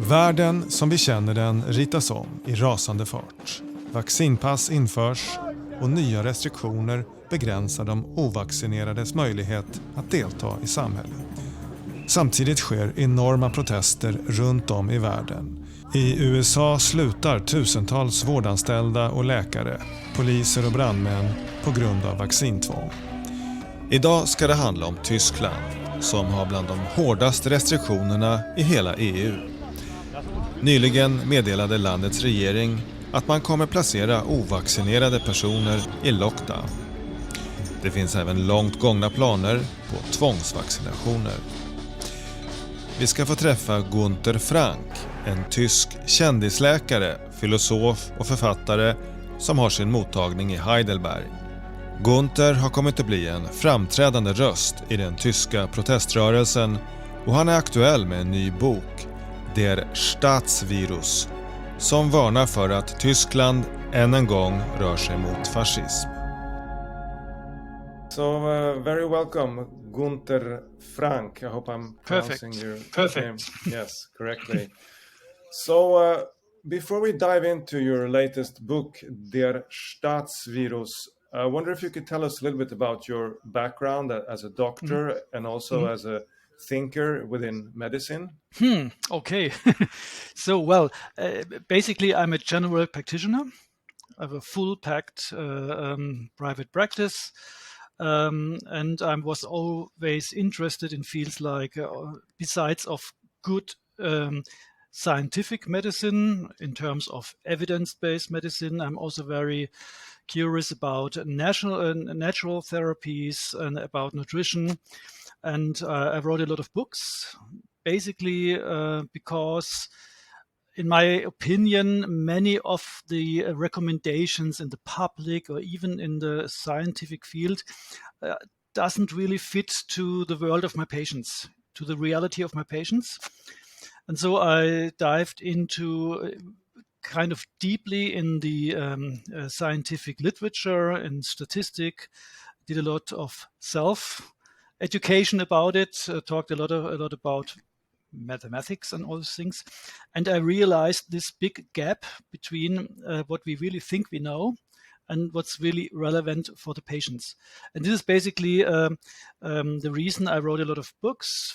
Världen som vi känner den ritas om i rasande fart. Vaccinpass införs och nya restriktioner begränsar de ovaccinerades möjlighet att delta i samhället. Samtidigt sker enorma protester runt om i världen. I USA slutar tusentals vårdanställda och läkare, poliser och brandmän på grund av vaccintvång. Idag ska det handla om Tyskland, som har bland de hårdaste restriktionerna i hela EU. Nyligen meddelade landets regering att man kommer placera ovaccinerade personer i lockdown. Det finns även långt gångna planer på tvångsvaccinationer. Vi ska få träffa Gunter Frank, en tysk kändisläkare, filosof och författare som har sin mottagning i Heidelberg. Gunter har kommit att bli en framträdande röst i den tyska proteströrelsen och han är aktuell med en ny bok, Der Staatsvirus, som varnar för att Tyskland än en gång rör sig mot fascism. So very welcome, Gunter Frank. I hope I'm pronouncing your name yes, correctly. So before we dive into your latest book, Der Staatsvirus, I wonder if you could tell us a little bit about your background as a doctor and also as a thinker within medicine. Okay. So, basically I'm a general practitioner. I have a full-packed private practice. And I was always interested in fields like, besides of good scientific medicine, in terms of evidence-based medicine, I'm also very curious about natural therapies and about nutrition. And I wrote a lot of books, basically because, in my opinion, many of the recommendations in the public or even in the scientific field doesn't really fit to the world of my patients, to the reality of my patients. And so I dived into kind of deeply in the scientific literature and statistic, did a lot of self-education about it, talked a lot about mathematics and all these things. And I realized this big gap between what we really think we know and what's really relevant for the patients. And this is basically the reason I wrote a lot of books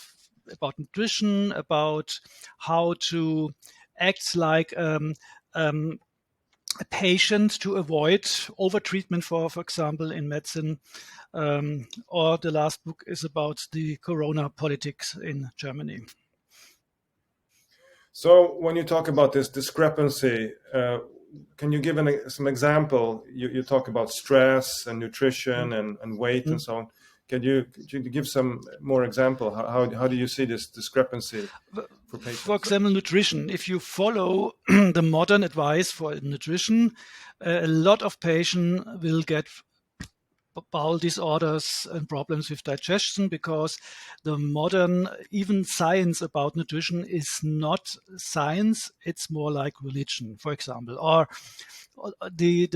about nutrition, about how to act like a patient to avoid overtreatment, for example, in medicine. Or the last book is about the corona politics in Germany. So when you talk about this discrepancy, can you give some example? You talk about stress and nutrition and weight and so on. Could you give some more example? How do you see this discrepancy for patients? For example, nutrition. If you follow the modern advice for nutrition, a lot of patients will get bowel disorders and problems with digestion because the modern, even science about nutrition is not science, it's more like religion, for example. Or the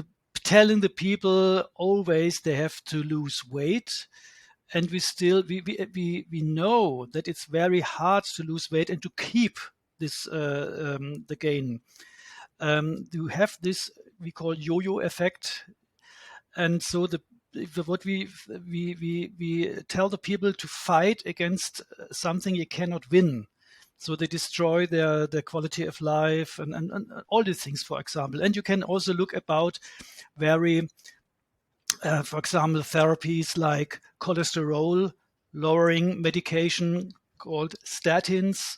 telling the people always they have to lose weight. And we know that it's very hard to lose weight and to keep this the gain. You have this we call yo-yo effect, and so what we tell the people to fight against something you cannot win. So they destroy their quality of life and all these things, for example. And you can also look about very for example, therapies like cholesterol lowering medication called statins.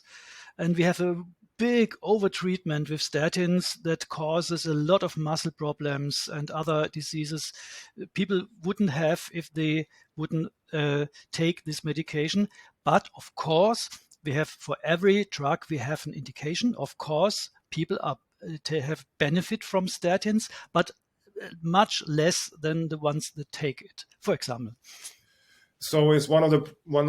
And we have a big overtreatment with statins that causes a lot of muscle problems and other diseases people wouldn't have if they wouldn't take this medication. But of course, we have for every drug, we have an indication. Of course, people have benefit from statins, but much less than the ones that take it, for example. So is one of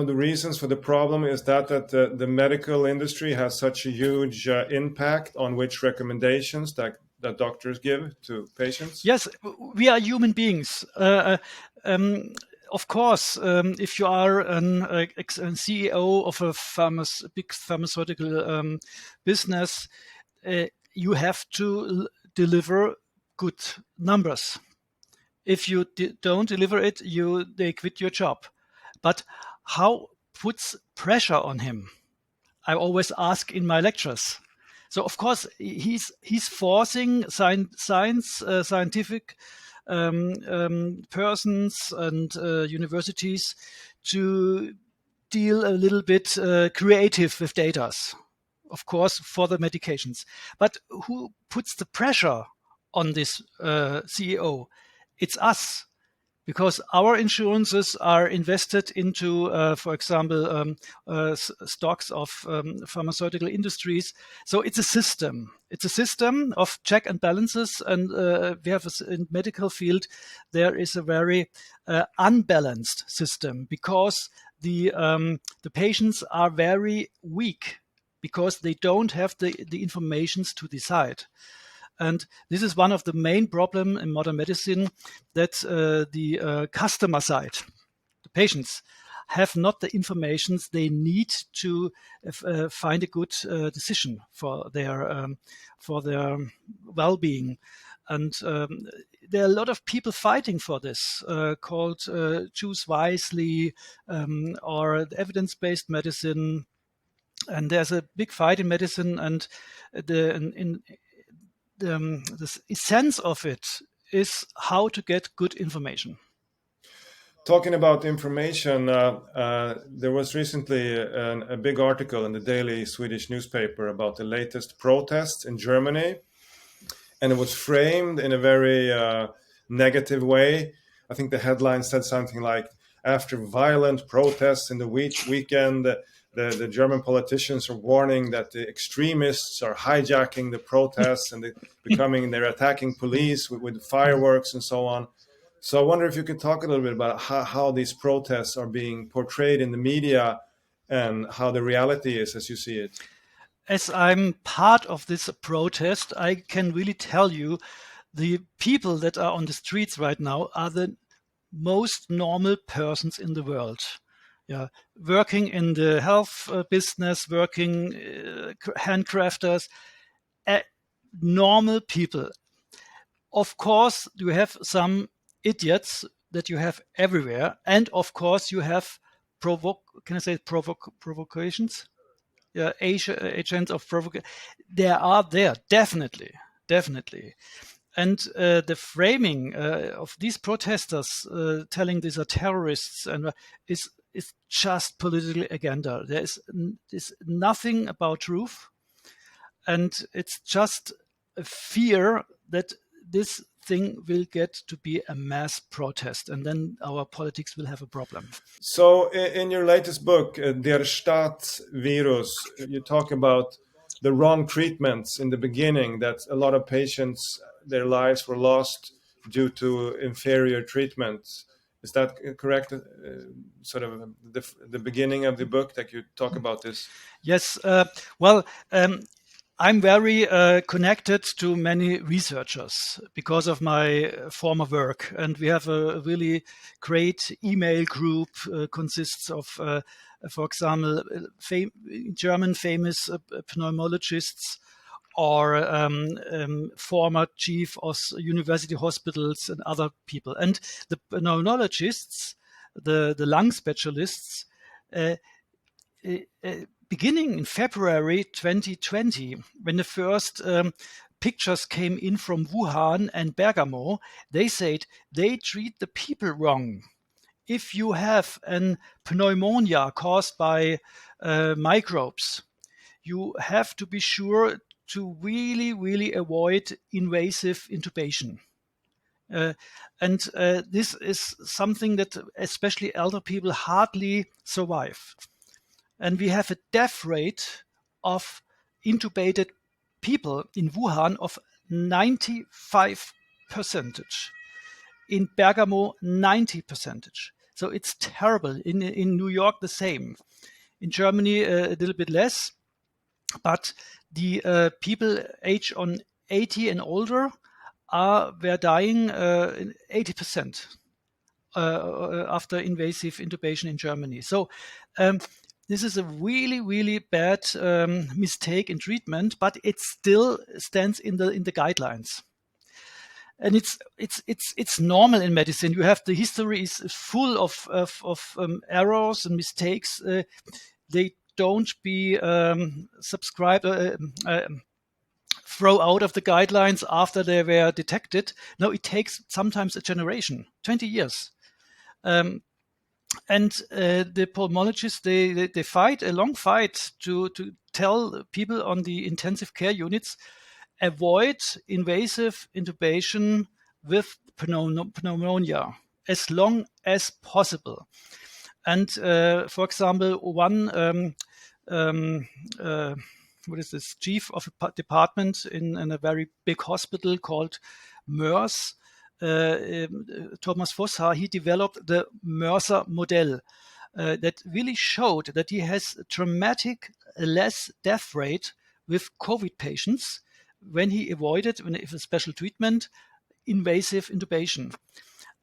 the reasons for the problem is that the medical industry has such a huge impact on which recommendations that doctors give to patients? Yes, we are human beings. of course, if you are a CEO of a big pharmaceutical business, you have to deliver good numbers. If you don't deliver it, they quit your job. But how puts pressure on him? I always ask in my lectures. So of course he's forcing scientific persons and universities to deal a little bit creative with data, of course, for the medications. But who puts the pressure on this CEO? It's us, because our insurances are invested into, for example, stocks of pharmaceutical industries. So it's a system. It's a system of check and balances. And we have in medical field, there is a very unbalanced system, because the patients are very weak, because they don't have the informations to decide. And this is one of the main problems in modern medicine, that the customer side, the patients, have not the information they need to find a good decision for their well-being. And there are a lot of people fighting for this, called Choose Wisely or evidence-based medicine. And there's a big fight in medicine, and the essence of it is how to get good information. Talking about information, there was recently a big article in the daily Swedish newspaper about the latest protests in Germany, and it was framed in a very negative way. I think the headline said something like, "After violent protests in the weekend, the German politicians are warning that the extremists are hijacking the protests and they're attacking police with fireworks and so on." So I wonder if you could talk a little bit about how these protests are being portrayed in the media and how the reality is as you see it. As I'm part of this protest, I can really tell you the people that are on the streets right now are the most normal persons in the world. Yeah, working in the health business, working handcrafters, normal people. Of course, you have some idiots that you have everywhere, and of course, you have provocations. Yeah, agents of provocation. They are there, definitely. And the framing of these protesters telling these are terrorists and is just political agenda. There is nothing about truth, and it's just a fear that this thing will get to be a mass protest, and then our politics will have a problem. So in your latest book, Der Staatsvirus, you talk about the wrong treatments in the beginning, that a lot of patients, their lives were lost due to inferior treatments. Is that correct? Sort of the beginning of the book that you talk about this? Yes. I'm very connected to many researchers because of my former work. And we have a really great email group, consists of, for example, German famous pneumologists, or former chief of university hospitals and other people. And the pneumologists, the lung specialists, beginning in February 2020, when the first pictures came in from Wuhan and Bergamo, they said they treat the people wrong. If you have a pneumonia caused by microbes, you have to be sure to really, really avoid invasive intubation. And this is something that especially elder people hardly survive. And we have a death rate of intubated people in Wuhan of 95%. In Bergamo, 90%. So it's terrible. In New York, the same. In Germany, a little bit less. But the people aged on 80 and older were dying 80% after invasive intubation in Germany. So this is a really, really bad mistake in treatment, but it still stands in the guidelines. And it's normal in medicine. You have the history is full of errors and mistakes. They don't be subscribed, throw out of the guidelines after they were detected. No, it takes sometimes a generation, 20 years. And the pulmonologists, they fight a long fight to tell people on the intensive care units, avoid invasive intubation with pneumonia as long as possible. And for example, one chief of a department in a very big hospital called MERS, Thomas Vosshaar, he developed the Mercer model that really showed that he has a dramatic less death rate with COVID patients when he avoided, with a special treatment, invasive intubation.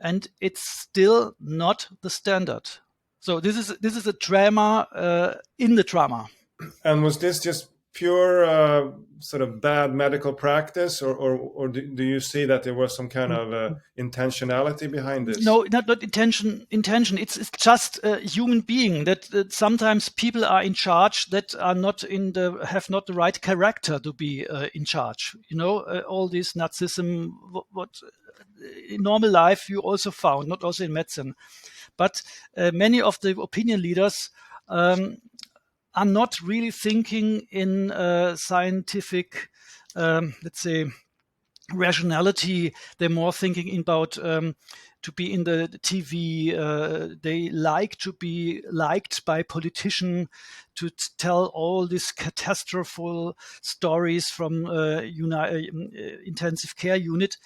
And it's still not the standard. So this is a drama in the drama. And was this just pure sort of bad medical practice, or do you see that there was some kind of intentionality behind this? No, not intention. It's just a human being that sometimes people are in charge that are not have not the right character to be in charge. You know, all this Nazism, what in normal life you also found, not also in medicine, but many of the opinion leaders are not really thinking in scientific, let's say, rationality. They're more thinking about to be in the TV. They like to be liked by politicians, to tell all these catastrophic stories from intensive care unit.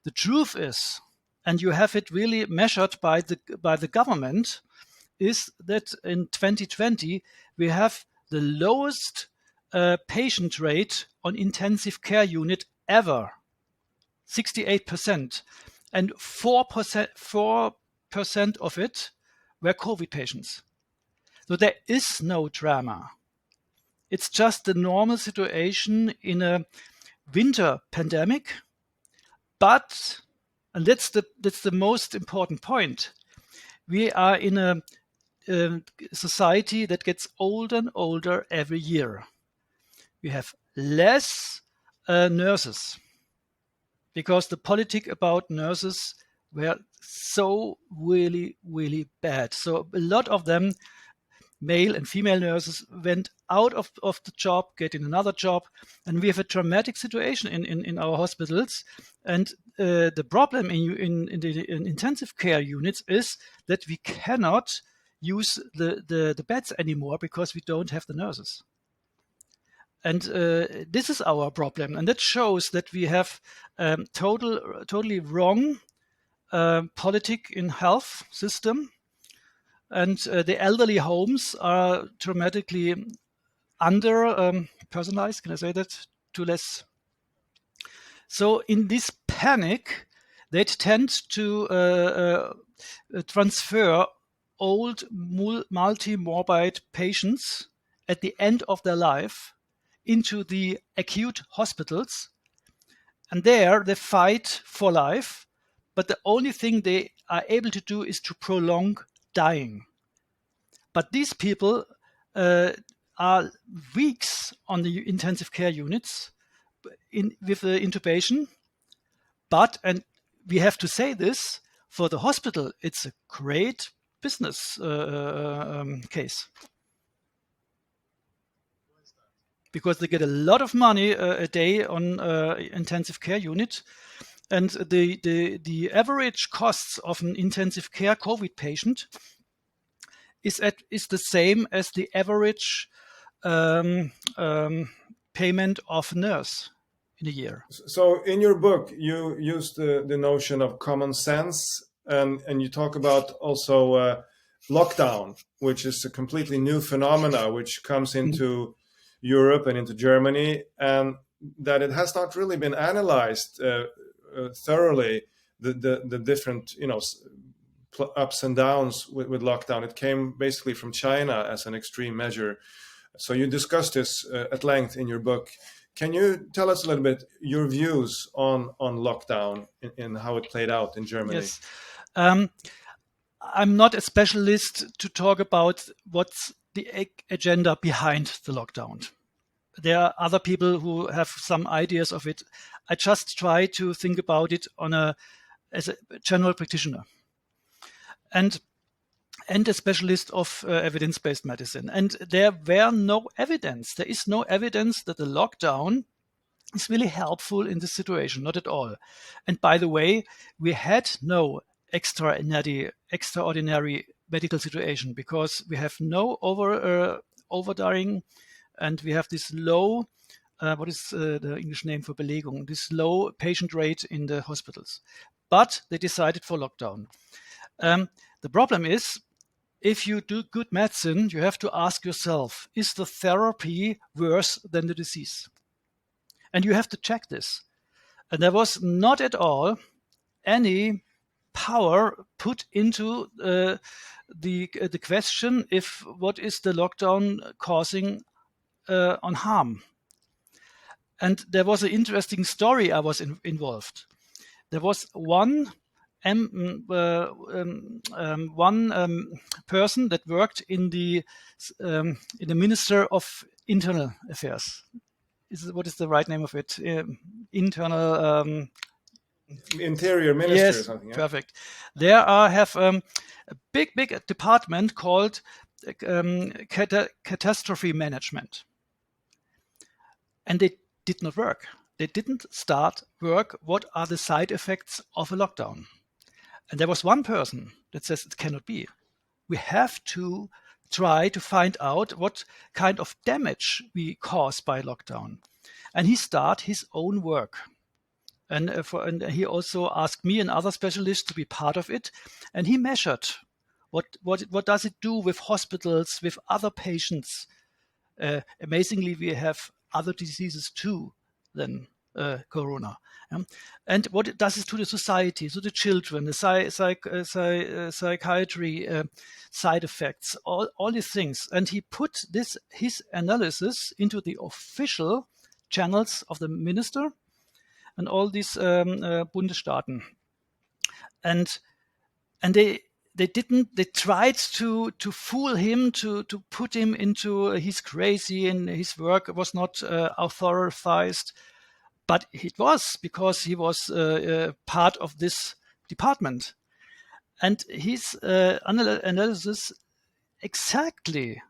The truth is, and you have it really measured by the government, is that in 2020 we have the lowest patient rate on intensive care unit ever, 68%, and 4% of it were COVID patients. So there is no drama. It's just the normal situation in a winter pandemic. But, and that's the most important point, we are in a society that gets older and older every year. We have less nurses because the politics about nurses were so really, really bad. So a lot of them, male and female nurses, went out of the job, getting another job, and we have a dramatic situation in our hospitals. And the problem in intensive care units is that we cannot use the beds anymore because we don't have the nurses. And this is our problem, and that shows that we have totally wrong politic in health system. And the elderly homes are dramatically under personalized. Can I say that? Too less. So in this panic, they tend to transfer old multi-morbid patients at the end of their life into the acute hospitals. And there they fight for life. But the only thing they are able to do is to prolong dying. But these people are weeks on the intensive care units with the intubation. But, and we have to say this, for the hospital, it's a great business case. Because they get a lot of money a day on intensive care unit. And the average costs of an intensive care COVID patient is the same as the average payment of a nurse in a year. So in your book, you use the notion of common sense, and you talk about also lockdown, which is a completely new phenomena which comes into Europe and into Germany, and that it has not really been analyzed thoroughly, the different ups and downs with lockdown. It came basically from China as an extreme measure. So you discussed this at length in your book. Can you tell us a little bit your views on lockdown and how it played out in Germany? Yes. I'm not a specialist to talk about what's the agenda behind the lockdown. There are other people who have some ideas of it. I just try to think about it as a general practitioner and a specialist of evidence-based medicine. And there were no evidence. There is no evidence that the lockdown is really helpful in this situation, not at all. And by the way, we had no extraordinary medical situation because we have no overdying, and we have this low, what is the English name for Belegung, this low patient rate in the hospitals. But they decided for lockdown. The problem is, if you do good medicine, you have to ask yourself, is the therapy worse than the disease? And you have to check this. And there was not at all any power put into the question if what is the lockdown causing on harm. And there was an interesting story I was involved. There was one person that worked in the Minister of Internal Affairs. What is the right name of it? Internal Interior Minister, yes, or something. Yeah? Perfect. There have a big department called catastrophe management, and they did not work. They didn't start work. What are the side effects of a lockdown? And there was one person that says it cannot be. We have to try to find out what kind of damage we cause by lockdown. And he started his own work. And he also asked me and other specialists to be part of it. And he measured what does it do with hospitals, with other patients. Amazingly, we have other diseases too than corona. And what does it to the society, to the children, the psychiatry side effects, all these things. And he put his analysis into the official channels of the minister and all these Bundesstaaten. And they tried to fool him, to put him into he's crazy and his work was not authorized. But it was because he was part of this department. And his analysis exactly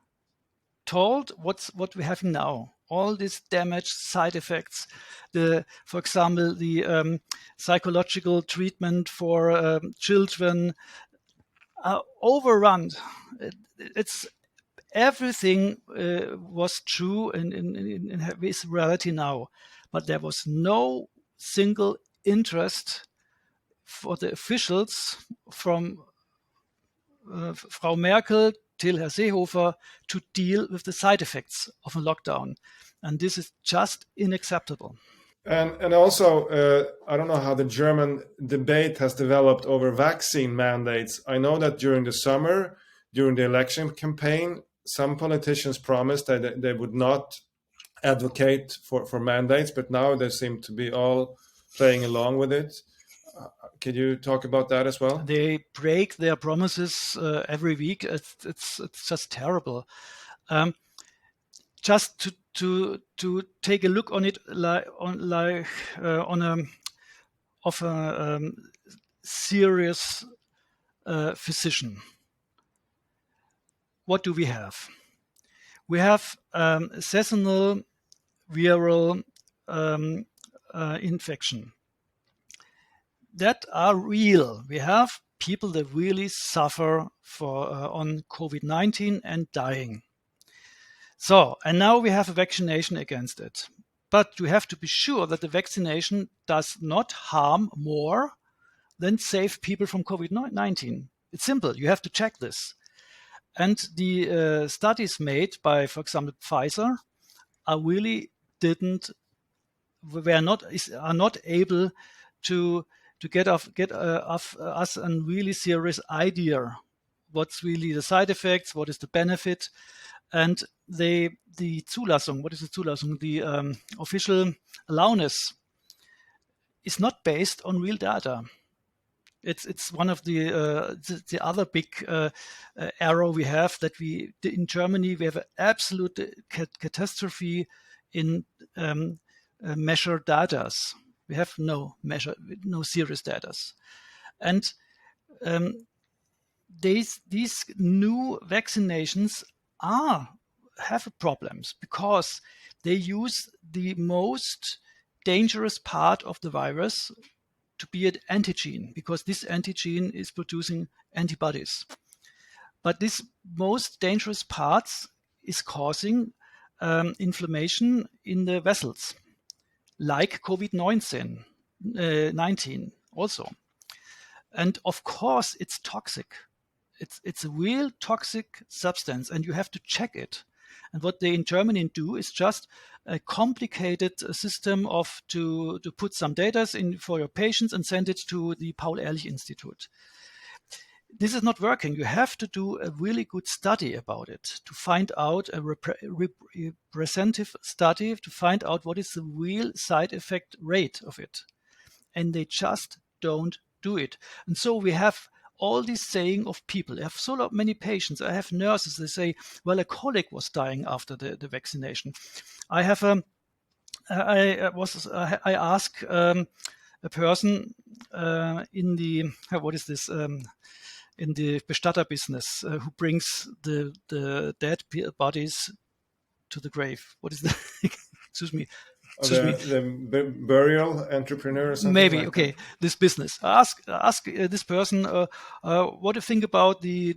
told what we're having now. All this damage, side effects, for example, the psychological treatment for children are overrun. It's everything was true in this reality now. But there was no single interest for the officials from Frau Merkel till Herr Seehofer to deal with the side effects of a lockdown. And this is just unacceptable. And also, I don't know how the German debate has developed over vaccine mandates. I know that during the summer, during the election campaign, some politicians promised that they would not advocate for mandates, but now they seem to be all playing along with it. Can you talk about that as well? They break their promises every week. It's just terrible. Just to take a look on it of a serious physician. What do we have? We have seasonal viral infection that are real. We have people that really suffer on COVID-19 and dying. So, and now we have a vaccination against it. But we have to be sure that the vaccination does not harm more than save people from COVID-19. It's simple. You have to check this. And the studies made by, for example, Pfizer are really are not able to to get us a really serious idea what's really the side effects, what is the benefit, and the Zulassung. What is the Zulassung? The official allowance is not based on real data. It's one of the other big error we have, that in Germany we have an absolute catastrophe in measured data. We have no serious data, and these new vaccinations have problems because they use the most dangerous part of the virus to be an antigen, because this antigen is producing antibodies. But this most dangerous part is causing inflammation in the vessels, like COVID-19 also. And of course, it's toxic. It's a real toxic substance, and you have to check it. And what they in Germany do is just a complicated system to put some data in for your patients and send it to the Paul-Ehrlich Institute. This is not working. You have to do a really good study about it to find out a representative study to find out what is the real side effect rate of it. And they just don't do it. And so we have all this saying of people. I have so many patients. I have nurses. They say, well, a colleague was dying after the vaccination. I have I asked a person in the in the Bestatter business who brings the dead bodies to the grave. What is that? Excuse me. The burial entrepreneur or something. Maybe, like okay. that. This business. Ask this person what do you think about the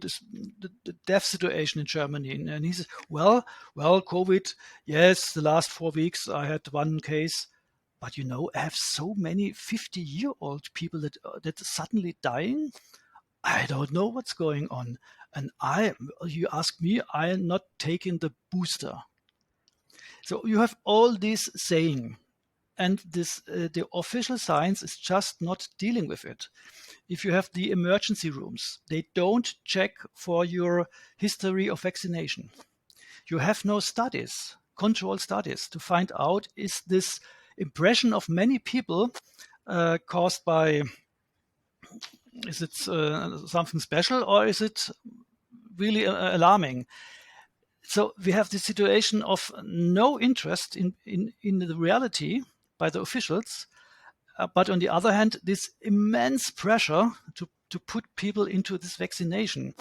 death situation in Germany, and he says, well, COVID. Yes, the last 4 weeks I had one case, but I have so many 50-year-old people that suddenly dying. I don't know what's going on, and you ask me, I am not taking the booster. So you have all this saying, and the official science is just not dealing with it. If you have the emergency rooms, they don't check for your history of vaccination. You have no studies, controlled studies, to find out, is this impression of many people caused by, is it something special, or is it really alarming? So we have the situation of no interest in the reality by the officials, but on the other hand, this immense pressure to put people into this vaccination.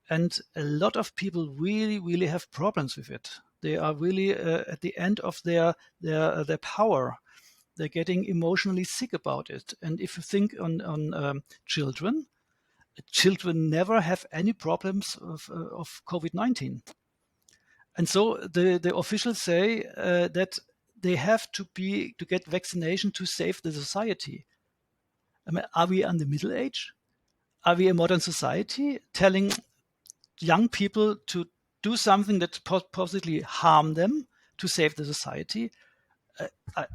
And a lot of people really, really have problems with it. They are really at the end of their power. They're getting emotionally sick about it. And if you think on children never have any problems of COVID-19. And so the officials say that they have to get vaccination to save the society. I mean, are we on the middle age? Are we a modern society telling young people to do something that possibly harm them to save the society?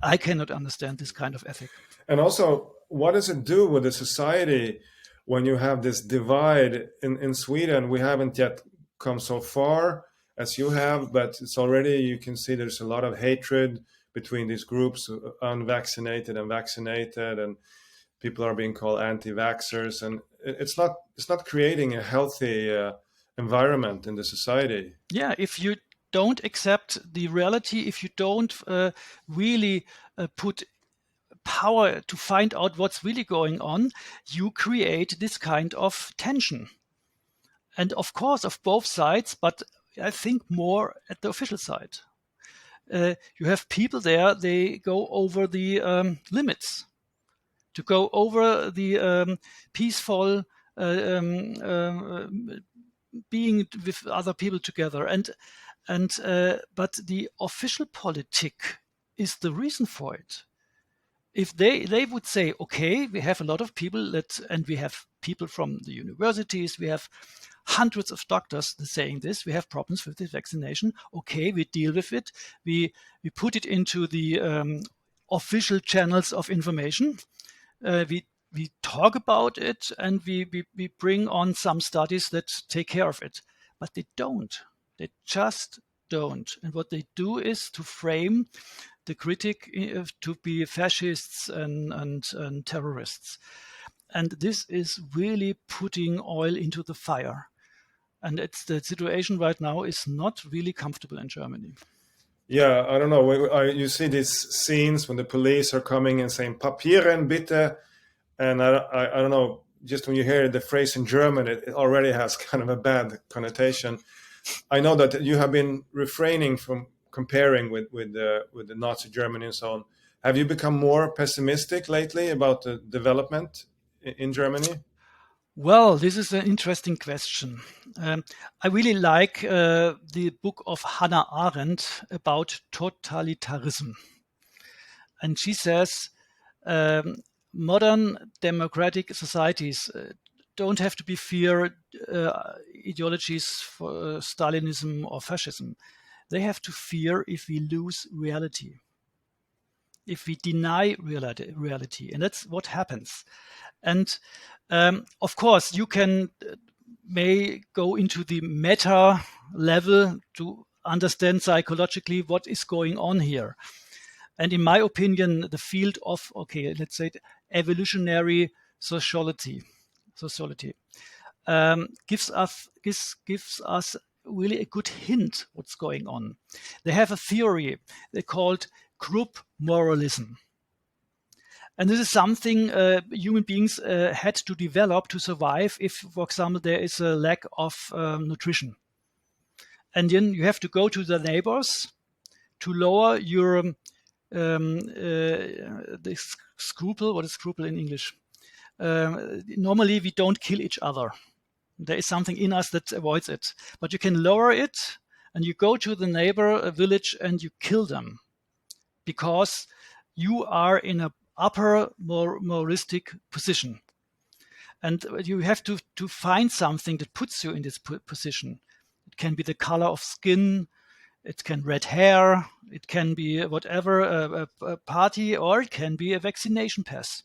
I cannot understand this kind of ethic. And also, what does it do with the society when you have this divide? In Sweden, we haven't yet come so far as you have, but it's already, you can see there's a lot of hatred between these groups, unvaccinated and vaccinated, and people are being called anti-vaxxers, and it's not creating a healthy environment in the society. Yeah, if you don't accept the reality, if you don't really put power to find out what's really going on, you create this kind of tension. And of course, of both sides, but I think more at the official side. You have people there, they go over the limits, to go over the peaceful being with other people together. But the official politic is the reason for it. If they would say, okay, we have a lot of people and we have people from the universities, we have hundreds of doctors saying this, we have problems with this vaccination. Okay, we deal with it. We put it into the official channels of information. We we talk about it and we bring on some studies that take care of it, but they don't. They just don't. And what they do is to frame the critic to be fascists and terrorists. And this is really putting oil into the fire. And it's the situation right now is not really comfortable in Germany. Yeah, I don't know. You see these scenes when the police are coming and saying "Papieren bitte," and I don't know. Just when you hear the phrase in German, it already has kind of a bad connotation. I know that you have been refraining from comparing with the Nazi Germany and so on. Have you become more pessimistic lately about the development in Germany? Well, this is an interesting question. I really like the book of Hannah Arendt about totalitarianism. And she says modern democratic societies don't have to be fear ideologies for Stalinism or fascism. They have to fear if we lose reality, if we deny reality. And that's what happens. And of course, you may go into the meta level to understand psychologically what is going on here. And in my opinion, the field of, let's say evolutionary sociology gives us really a good hint what's going on. They have a theory they called group moralism. And this is something human beings had to develop to survive if, for example, there is a lack of nutrition. And then you have to go to the neighbors to lower your the scruple. What is scruple in English? Normally, we don't kill each other. There is something in us that avoids it. But you can lower it, and you go to the neighbor village and you kill them because you are in a upper moralistic position. And you have to find something that puts you in this position. It can be the color of skin, it can red hair, it can be whatever, a party, or it can be a vaccination pass.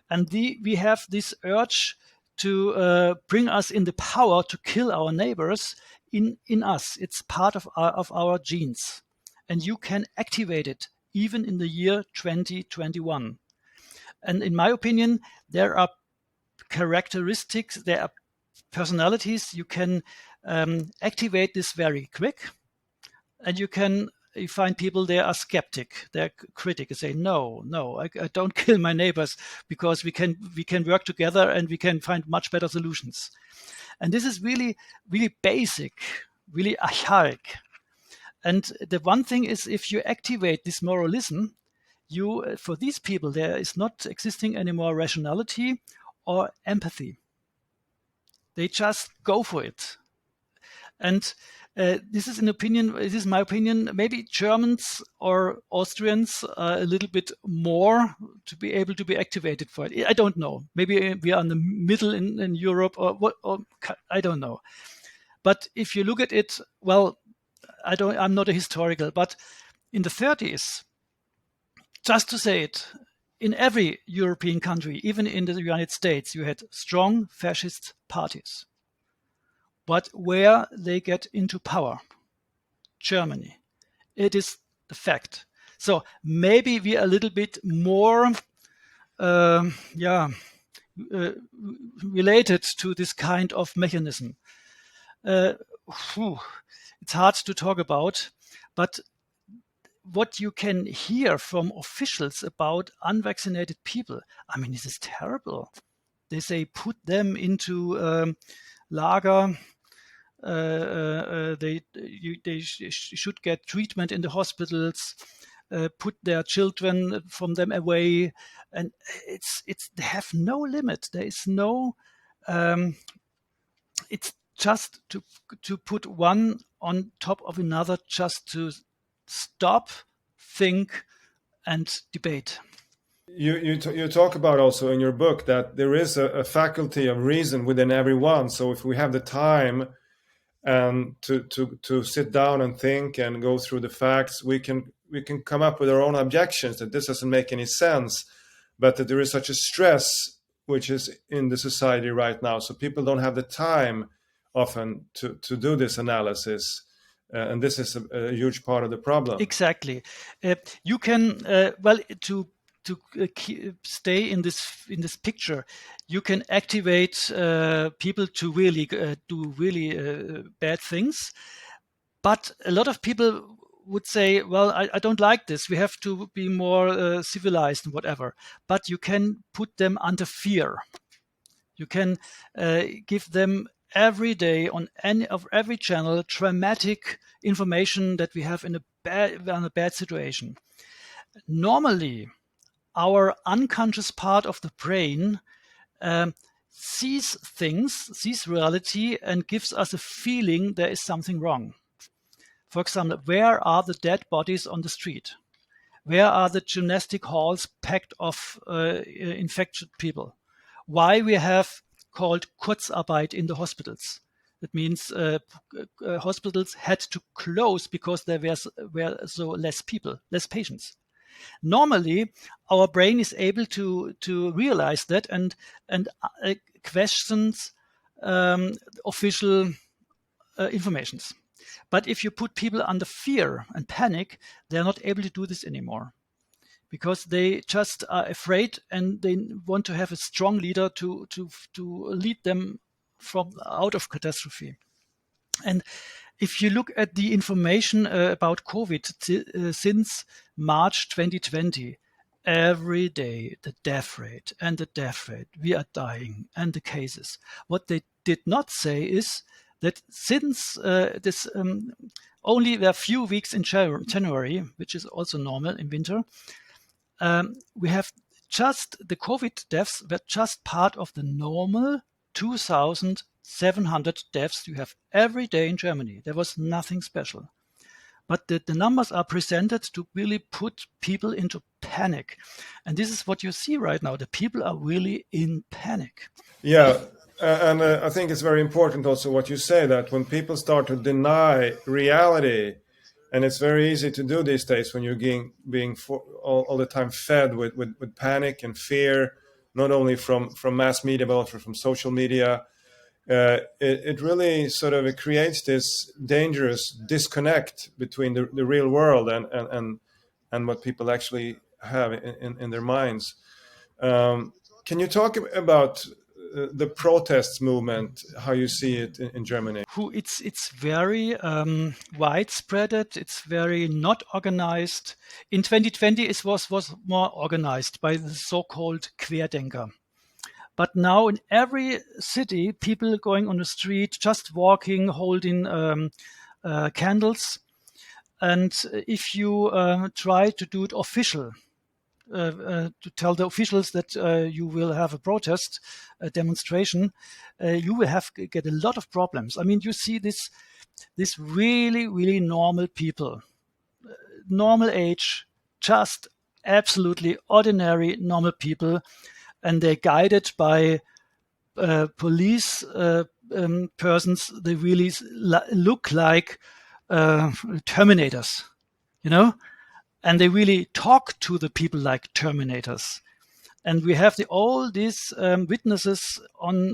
And we have this urge to bring us in the power to kill our neighbors in us. It's part of our genes. And you can activate it even in the year 2021. And in my opinion, there are characteristics, there are personalities you can activate this very quick. And you find people, they are skeptic, they're critic, and say, no, I don't kill my neighbors because we can work together and we can find much better solutions. And this is really, really basic, really archaic. And the one thing is, if you activate this moralism, for these people, there is not existing anymore rationality or empathy. They just go for it. And this is my opinion, maybe Germans or Austrians are a little bit more to be able to be activated for it. I don't know. Maybe we are in the middle in Europe or what, or I don't know. But if you look at it, well, I'm not a historical, but in the 30s, just to say it, in every European country, even in the United States, you had strong fascist parties. But where they get into power, Germany, it is the fact. So maybe we are a little bit more related to this kind of mechanism. It's hard to talk about, but what you can hear from officials about unvaccinated people, I mean, this is terrible. They say put them into lager. They should get treatment in the hospitals. Put their children from them away, and they have no limit. There is no. It's just to put one on top of another, just to stop, think, and debate. You talk about also in your book that there is a faculty of reason within everyone. So if we have the time and to sit down and think and go through the facts, we can come up with our own objections that this doesn't make any sense. but that there is such a stress which is in the society right now. So people don't have the time often to do this analysis. And this is a huge part of the problem. Exactly. You can to stay in this picture, you can activate people to really do really bad things. But a lot of people would say, well, I don't like this. We have to be more civilized and whatever. But you can put them under fear. You can give them every day on every channel dramatic information that we have in a bad situation. Normally, our unconscious part of the brain sees things, sees reality, and gives us a feeling there is something wrong. For example, where are the dead bodies on the street? Where are the gymnastic halls packed of infected people? Why we have called Kurzarbeit in the hospitals. That means hospitals had to close because there were so less people, less patients. Normally, our brain is able to realize that and questions official informations. But if you put people under fear and panic, they're not able to do this anymore, because they just are afraid and they want to have a strong leader to lead them from out of catastrophe. And if you look at the information about COVID since March 2020, every day the death rate, we are dying, and the cases. What they did not say is that since this only there are few weeks in January, which is also normal in winter, we have just the COVID deaths were just part of the normal 2,700 deaths you have every day in Germany. There was nothing special. But the numbers are presented to really put people into panic. And this is what you see right now. The people are really in panic. Yeah. And I think it's very important also what you say, that when people start to deny reality, and it's very easy to do these days when you're being all the time fed with panic and fear, not only from mass media, but also from social media. It really sort of creates this dangerous disconnect between the real world and what people actually have in their minds. Can you talk about the protests movement, how you see it in Germany? It's very widespread. It's very not organized. In 2020, it was more organized by the so-called Querdenker. But now in every city, people going on the street, just walking, holding candles. And if you try to do it official, to tell the officials that you will have a protest, a demonstration, you will get a lot of problems. I mean, you see this really, really normal people, normal age, just absolutely ordinary normal people, and they're guided by police persons. They really look like Terminators, you know? And they really talk to the people like Terminators. And we have all these witnesses on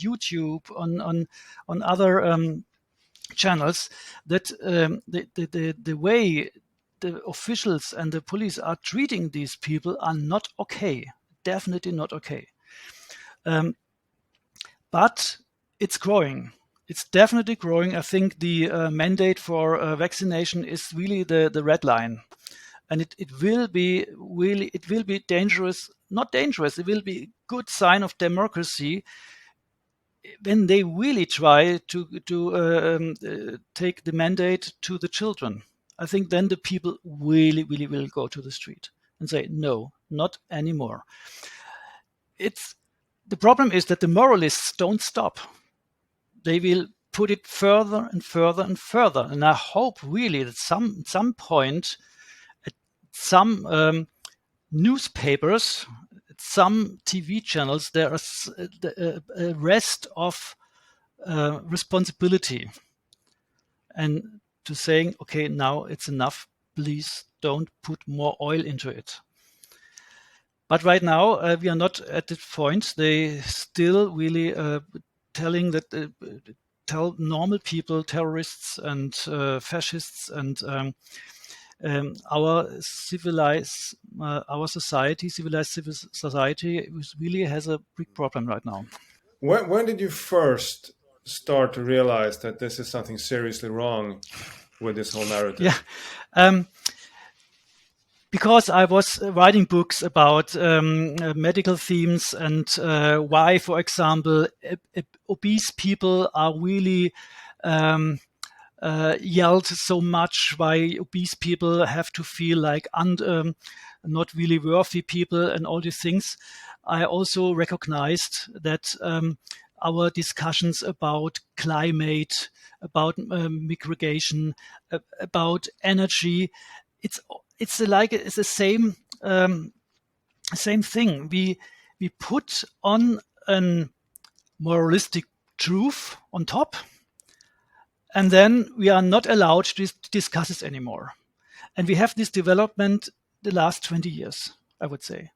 YouTube, on other channels, that the way the officials and the police are treating these people are not okay. Definitely not okay. But it's growing. It's definitely growing. I think the mandate for vaccination is really the red line, and it will be dangerous. Not dangerous. It will be a good sign of democracy when they really try to take the mandate to the children. I think then the people really will go to the street and say no, not anymore. The problem is that the moralists don't stop. They will put it further and further and further. And I hope really that some point, at some newspapers, at some TV channels, there is a rest of responsibility, and to saying, okay, now it's enough. Please don't put more oil into it. But right now, we are not at the point. They still really telling that tell normal people, terrorists and fascists and our civilized civil society really has a big problem right now. When did you first start to realize that this is something seriously wrong with this whole narrative? Yeah. Because I was writing books about medical themes and why, for example, obese people are really yelled so much, why obese people have to feel like not really worthy people and all these things. I also recognized that our discussions about climate, about migration, about energy, it's the same thing. We put on a moralistic truth on top, and then we are not allowed to discuss it anymore. And we have this development the last 20 years, I would say.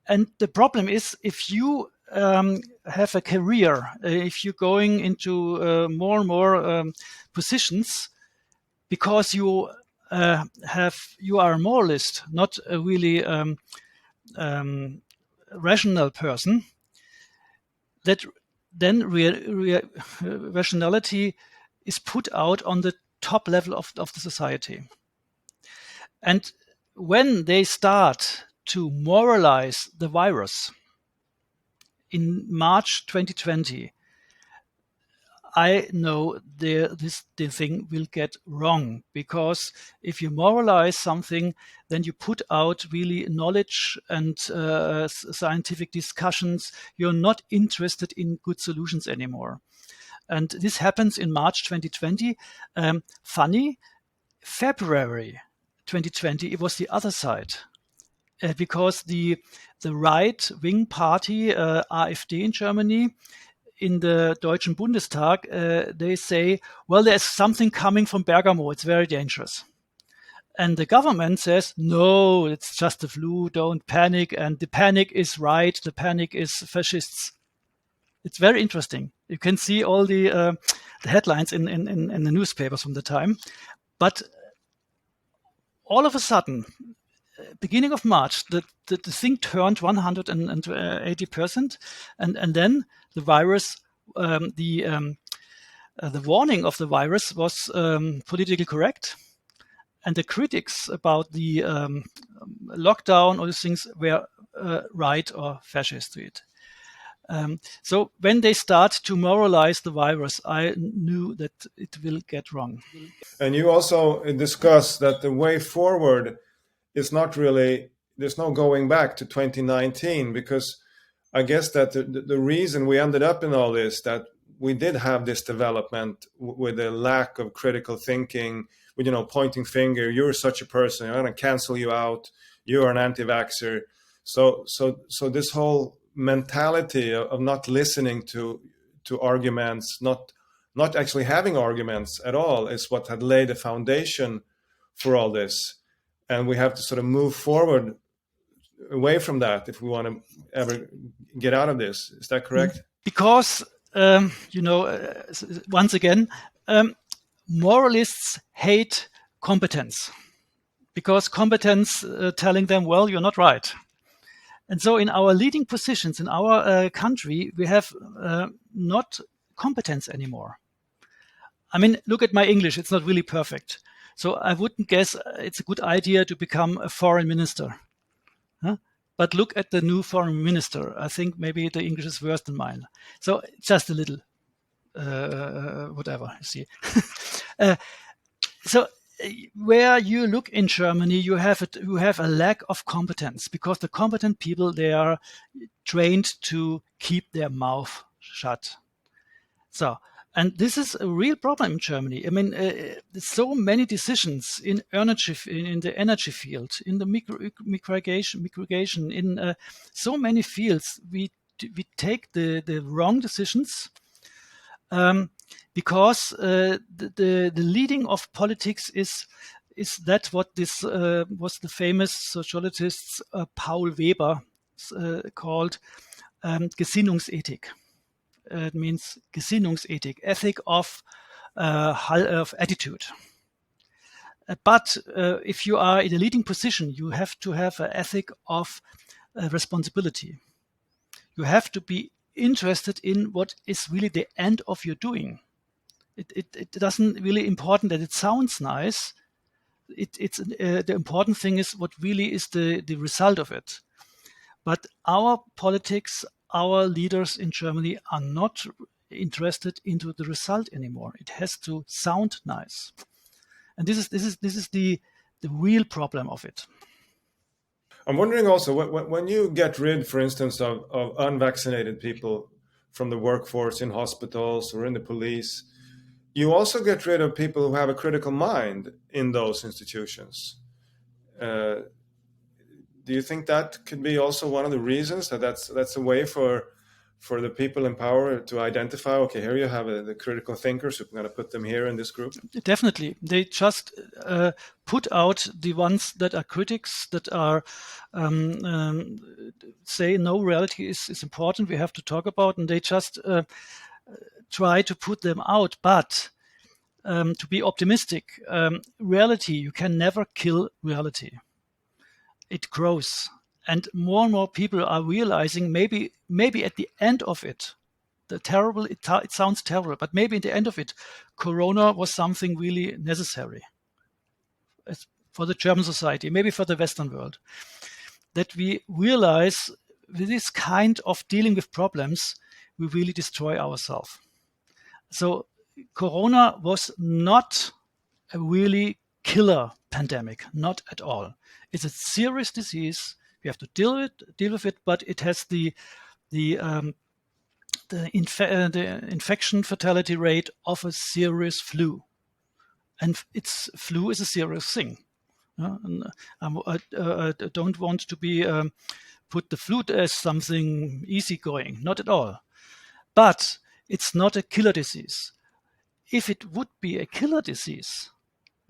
And the problem is, if you have a career, if you're going into more and more positions, because you are a moralist, not a really rational person, that then rationality is put out on the top level of the society. And when they start to moralize the virus in March 2020, I know the thing will get wrong, because if you moralize something, then you put out really knowledge and scientific discussions. You're not interested in good solutions anymore. And this happens in March 2020. Funny, February 2020, it was the other side. Because the right-wing party, AfD in Germany, in the Deutschen Bundestag, they say, well, there's something coming from Bergamo. It's very dangerous. And the government says, no, it's just the flu. Don't panic. And the panic is right. The panic is fascists. It's very interesting. You can see all the headlines in the newspapers from the time. But all of a sudden, beginning of March, the thing turned 180%, and then the virus, the warning of the virus was politically correct, and the critics about the lockdown, all these things were right or fascist to it. So when they start to moralize the virus, I knew that it will get wrong. And you also discuss that the way forward is not really, there's no going back to 2019, because I guess that the reason we ended up in all this, that we did have this development with a lack of critical thinking, with, pointing finger, you're such a person, I'm going to cancel you out, you're an anti-vaxxer. So this whole mentality of not listening to arguments, not actually having arguments at all, is what had laid the foundation for all this. And we have to sort of move forward away from that if we want to ever get out of this. Is that correct? Because, once again, moralists hate competence, because competence telling them, well, you're not right. And so in our leading positions in our country, we have not competence anymore. I mean, look at my English. It's not really perfect. So I wouldn't guess it's a good idea to become a foreign minister. Huh? But look at the new foreign minister. I think maybe the English is worse than mine. So just a little, whatever, you see. So where you look in Germany, you have a lack of competence, because the competent people, they are trained to keep their mouth shut. So, and this is a real problem in Germany. I mean, so many decisions in the energy field, in the migration, in so many fields, we take the wrong decisions, because the leading of politics is is that what this was the famous sociologist Paul Weber called Gesinnungsethik. It means Gesinnungsethik, ethic of attitude. But if you are in a leading position, you have to have an ethic of responsibility. You have to be interested in what is really the end of your doing. It doesn't really important that it sounds nice. The important thing is what really is the result of it. But our politics, our leaders in Germany are not interested into the result anymore. It has to sound nice, and this is the real problem of it. I'm wondering also when you get rid, for instance, of unvaccinated people from the workforce in hospitals or in the police, you also get rid of people who have a critical mind in those institutions. Do you think that could be also one of the reasons that's a way for the people in power to identify, okay, here you have the critical thinkers, we're going to put them here in this group? Definitely. They just put out the ones that are critics, that are say, no, reality is important, we have to talk about, and they just try to put them out. But to be optimistic, reality, you can never kill reality. It grows, and more people are realizing maybe at the end of it, it sounds terrible, but maybe at the end of it, Corona was something really necessary for the German society, maybe for the Western world, that we realize with this kind of dealing with problems, we really destroy ourselves. So Corona was not a really killer pandemic, not at all. It's a serious disease. We have to deal with it, but it has the infection fatality rate of a serious flu, and flu is a serious thing. And I don't want to be put the flu as something easygoing, not at all. But it's not a killer disease. If it would be a killer disease,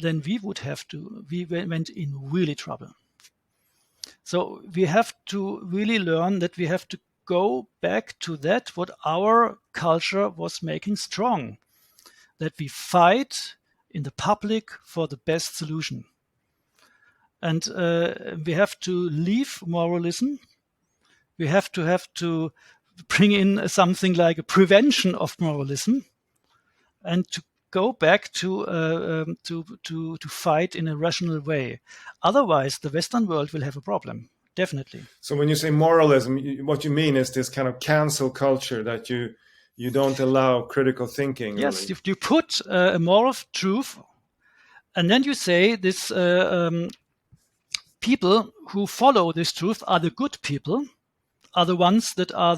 then we went in really trouble. So we have to really learn that we have to go back to that, what our culture was making strong, that we fight in the public for the best solution. And we have to leave moralism. We have to bring in something like a prevention of moralism, and to go back to fight in a rational way. Otherwise, the Western world will have a problem, definitely. So when you say moralism, what you mean is this kind of cancel culture, that you don't allow critical thinking. Yes, really. if you put a moral truth, and then you say this people who follow this truth are the good people, are the ones that are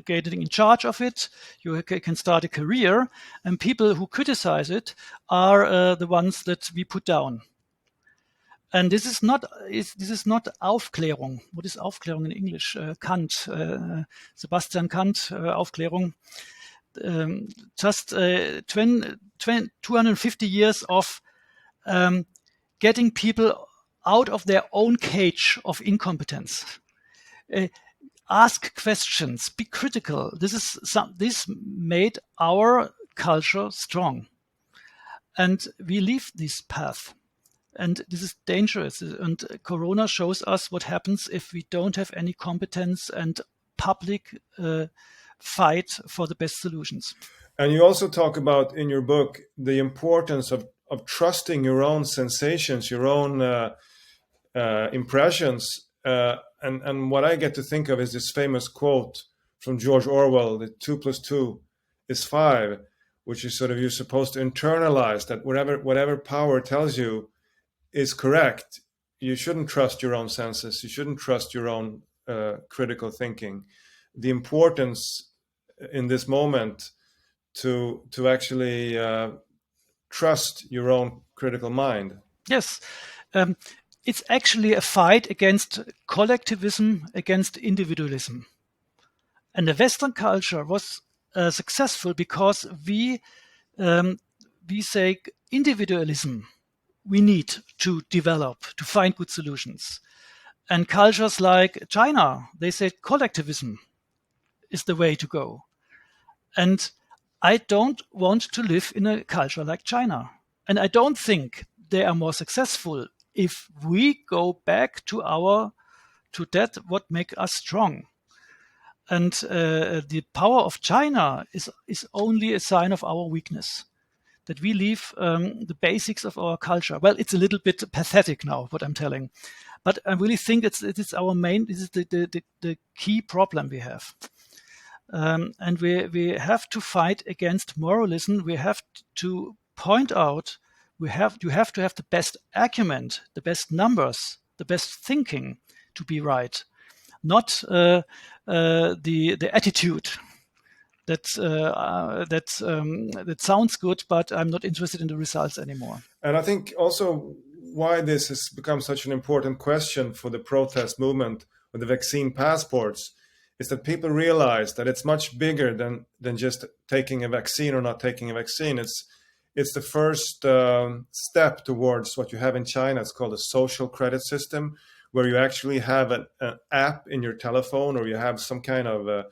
getting in charge of it. You can start a career, and people who criticize it are the ones that we put down. And this is not Aufklärung. What is Aufklärung in English? Kant, Sebastian Kant, Aufklärung. Just 250 years of getting people out of their own cage of incompetence. Ask questions, be critical. This made our culture strong, and we leave this path, and this is dangerous. And Corona shows us what happens if we don't have any competence and public fight for the best solutions. And you also talk about in your book the importance of trusting your own sensations, your own impressions. And what I get to think of is this famous quote from George Orwell, that 2 + 2 is 5, which is sort of, you're supposed to internalize that whatever power tells you is correct. You shouldn't trust your own senses. You shouldn't trust your own critical thinking. The importance in this moment to actually trust your own critical mind. Yes. It's actually a fight against collectivism, against individualism. And the Western culture was successful because we say individualism we need to develop, to find good solutions. And cultures like China, they say collectivism is the way to go. And I don't want to live in a culture like China. And I don't think they are more successful if we go back to that what make us strong. And the power of China is only a sign of our weakness, that we leave the basics of our culture. Well, it's a little bit pathetic now, what I'm telling. But I really think this is the key problem we have. And we have to fight against moralism. We have to point out, you have to have the best acumen, the best numbers, the best thinking to be right, not the attitude that sounds good, but I'm not interested in the results anymore. And I think also why this has become such an important question for the protest movement with the vaccine passports is that people realize that it's much bigger than just taking a vaccine or not taking a vaccine. It's the first step towards what you have in China. It's called a social credit system, where you actually have an app in your telephone, or you have some kind of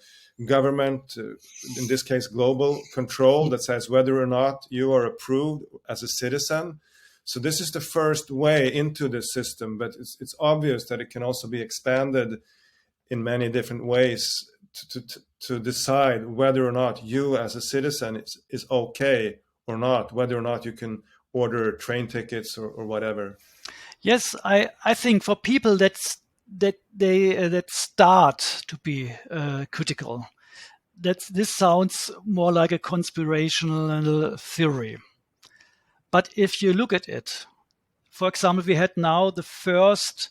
government, in this case global control, that says whether or not you are approved as a citizen. So this is the first way into the system, but it's obvious that it can also be expanded in many different ways to decide whether or not you as a citizen is okay or not, whether or not you can order train tickets or whatever. Yes, I think for people that start to be critical, this sounds more like a conspirational theory. But if you look at it, for example, we had now the first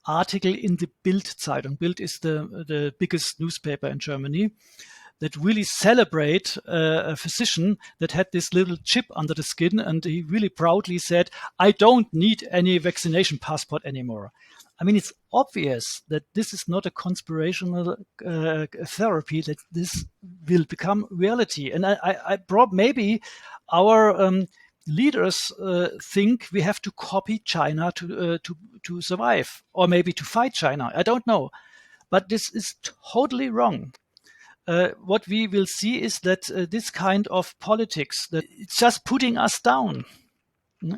article in the Bild-Zeitung. Bild is the biggest newspaper in Germany, that really celebrate a physician that had this little chip under the skin, and he really proudly said, I don't need any vaccination passport anymore. I mean, it's obvious that this is not a conspirational therapy, that this will become reality. And I maybe our leaders think we have to copy China to survive, or maybe to fight China. I don't know. But this is totally wrong. What we will see is that this kind of politics, that it's just putting us down.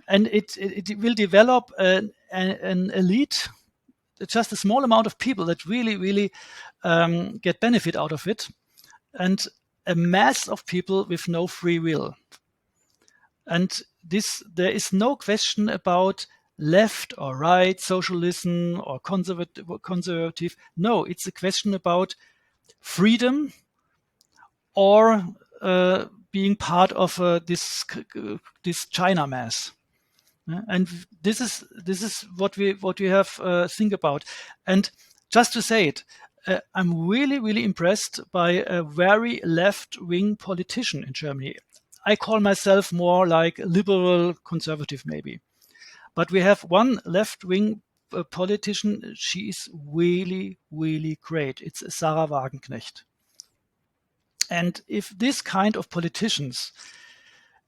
And it will develop an elite, just a small amount of people that really get benefit out of it, and a mass of people with no free will. And there is no question about left or right, socialism or conservative. No, it's a question about freedom or being part of this China mass. And this is what we have think about. And just to say it, I'm really impressed by a very left-wing politician in Germany. I call myself more like liberal conservative, maybe. But we have one left-wing politician. She is really great. It's Sarah Wagenknecht. And if this kind of politicians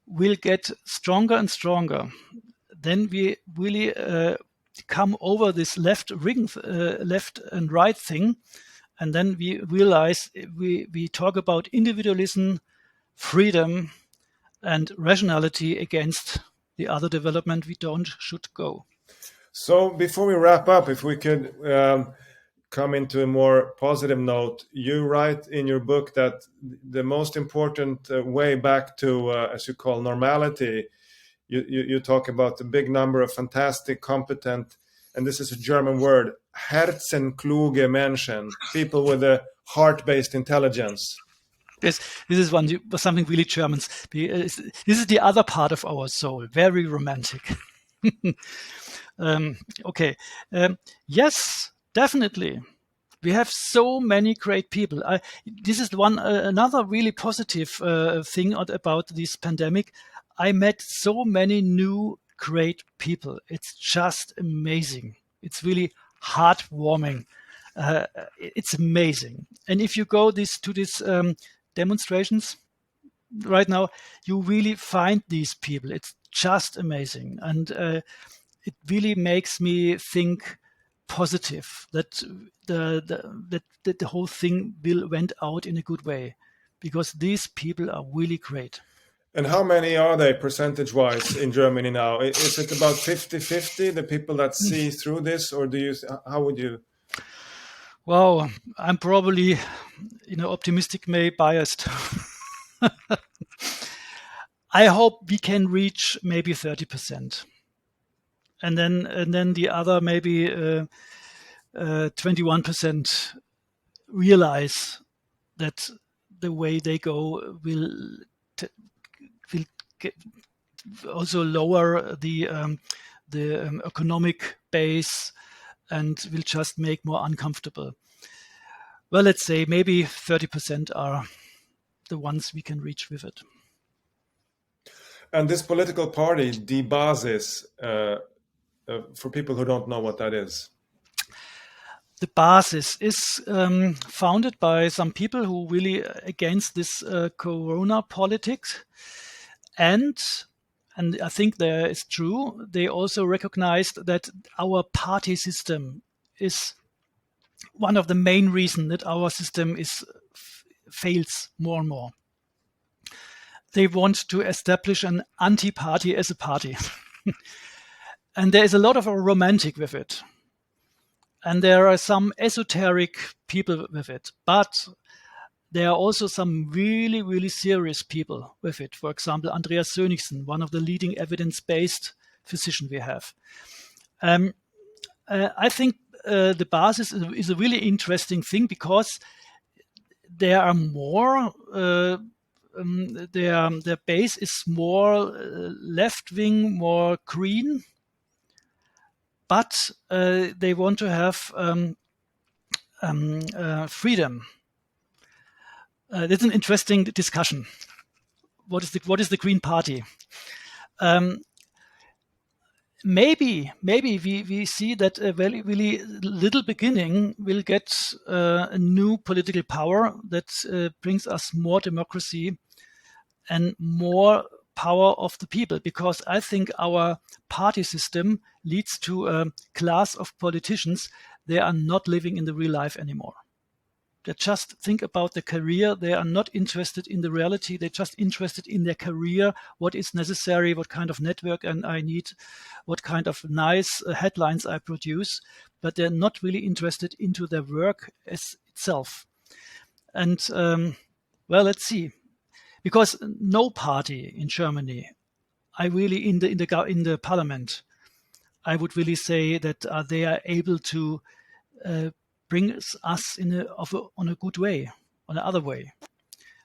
will get stronger and stronger, then we really come over this left and right thing. And then we realize we talk about individualism, freedom, and rationality against the other development we should go. So before we wrap up, if we could come into a more positive note, you write in your book that the most important way back to, as you call, normality, you talk about the big number of fantastic, competent, and this is a German word, herzenkluge Menschen, people with a heart-based intelligence. This is something really German. This is the other part of our soul, very romantic. Okay. Yes, definitely. We have so many great people. This is another really positive thing about this pandemic. I met so many new great people. It's just amazing. It's really heartwarming. It's amazing. And if you go to these demonstrations, right now, you really find these people. It's just amazing. And it really makes me think positive that the whole thing went out in a good way, because these people are really great. And how many are they percentage-wise in Germany now? Is it about 50-50, the people that see through this, or how would you? Wow, I'm probably, optimistic, maybe biased. I hope we can reach maybe 30%, and then the other maybe 21% realize that the way they go will also lower the economic base and will just make more uncomfortable. Well, let's say maybe 30% are the ones we can reach with it. And this political party, Die Basis, for people who don't know what that is. The Basis is founded by some people who really against this corona politics. And I think that is true. They also recognized that our party system is one of the main reasons that our system fails more and more. They want to establish an anti-party as a party. And there is a lot of romantic with it. And there are some esoteric people with it. But there are also some really, really serious people with it. For example, Andreas Sönnigsen, one of the leading evidence-based physicians we have. I think the Basis is a really interesting thing, because there are more, their base is more left-wing, more green, but they want to have freedom. That's an interesting discussion. What is the Green Party? Maybe we see that a very, really little beginning will get a new political power that brings us more democracy and more power of the people, because I think our party system leads to a class of politicians. They are not living in the real life anymore. They just think about their career. They are not interested in the reality. They're just interested in their career, what is necessary, what kind of network and I need, what kind of nice headlines I produce, but they're not really interested into their work as itself. And well, let's see, because no party in Germany, I really in the parliament, I would really say that they are able to bring us on a good way, on another way.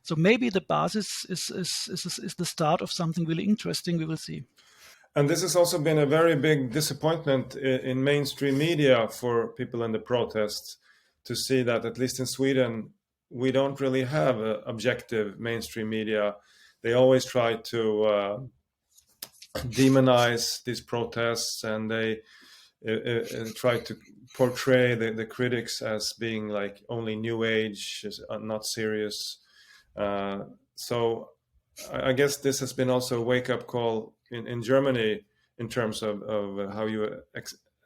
So maybe the Basis is the start of something really interesting. We will see. And this has also been a very big disappointment in mainstream media for people in the protests, to see that at least in Sweden, we don't really have objective mainstream media. They always try to demonize these protests, and they try to portray the critics as being like only new age, not serious. So I guess this has been also a wake-up call in Germany in terms of how you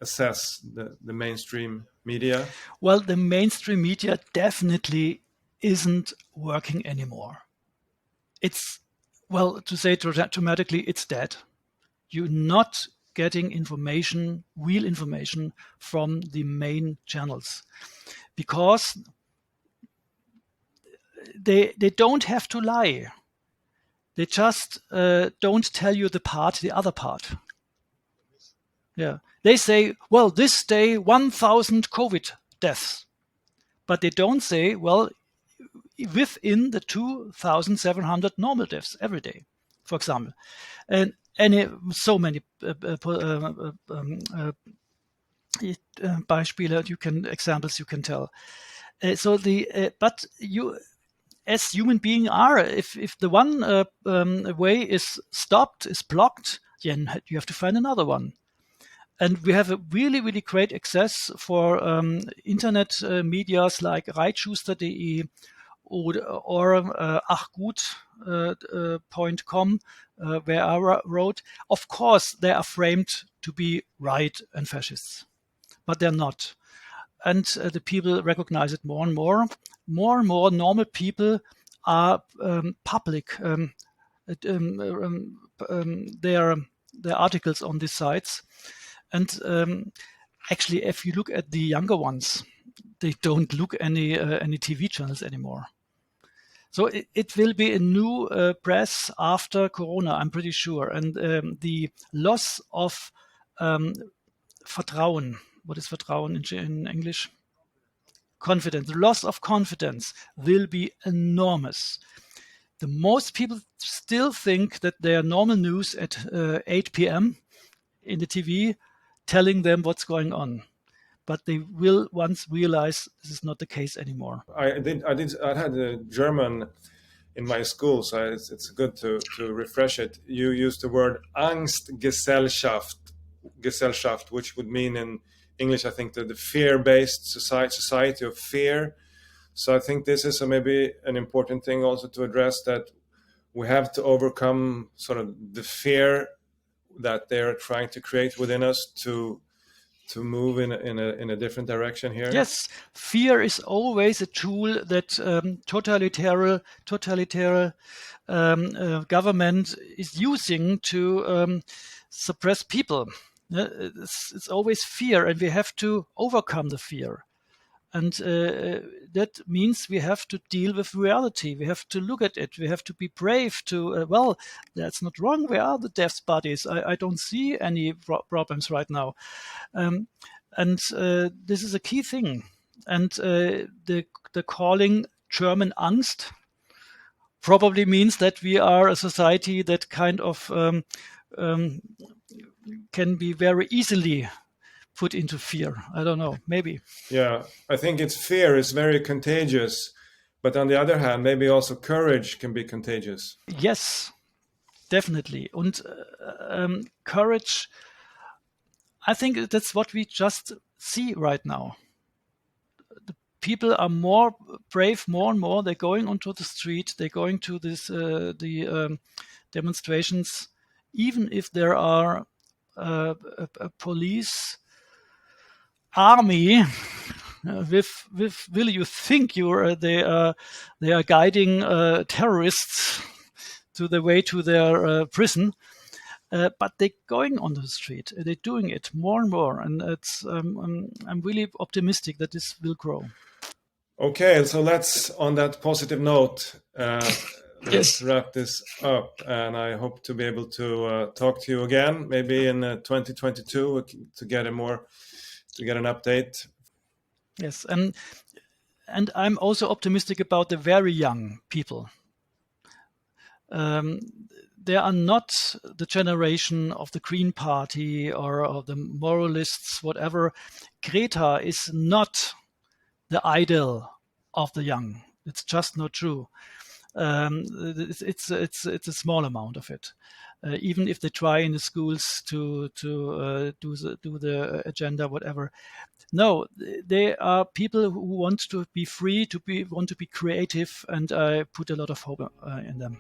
assess the mainstream media. Well, the mainstream media definitely isn't working anymore. It's, well, to say dramatically, it's dead. You're not getting information, real information from the main channels, because they don't have to lie. They just don't tell you the other part. Yeah, they say, well, this day 1,000 COVID deaths, but they don't say, well, within the 2,700 normal deaths every day, for example, and so many examples you can tell. But you, as human beings are, if the one way is stopped, is blocked, then you have to find another one. And we have a really, really great access for internet medias like reitschuster.de or Ach Gut, .com, where I wrote, of course, they are framed to be right and fascists, but they're not. And the people recognize it more and more. More and more normal people are public. Their articles on these sites. And actually, if you look at the younger ones, they don't look any TV channels anymore. So it will be a new press after Corona, I'm pretty sure. And the loss of Vertrauen, what is Vertrauen in English? Confidence. The loss of confidence will be enormous. The most people still think that they are normal news at 8 p.m. in the TV telling them what's going on. But they will once realize this is not the case anymore. I had a German in my school, so it's good to refresh it. You used the word Angstgesellschaft, which would mean in English, I think, the fear-based society of fear. So I think this is maybe an important thing also to address, that we have to overcome sort of the fear that they're trying to create within us to move in a different direction here. Yes, fear is always a tool that totalitarian government is using to suppress people. It's always fear, and we have to overcome the fear. And that means we have to deal with reality. We have to look at it. We have to be brave to, well, that's not wrong. Where are the deaf bodies? I don't see any problems right now. And this is a key thing. And the calling German Angst probably means that we are a society that kind of can be very easily put into fear. I don't know, maybe. Yeah, I think it's fear is very contagious, but on the other hand, maybe also courage can be contagious. Yes, definitely. And courage, I think that's what we just see right now. The people are more brave, more and more. They're going onto the street. They're going to the demonstrations, even if there are a police army with will you think they are guiding terrorists to the way to their prison, but they're going on the street. They're doing it more and more, and it's I'm really optimistic that this will grow. Okay, so let's, on that positive note, let's wrap this up, and I hope to be able to talk to you again, maybe in 2022 to get an update. Yes, and I'm also optimistic about the very young people. They are not the generation of the Green Party or of the moralists, whatever. Greta is not the idol of the young. It's just not true. It's a small amount of it. Even if they try in the schools to do the agenda, whatever. No, they are people who want to be free, want to be creative, and I put a lot of hope in them.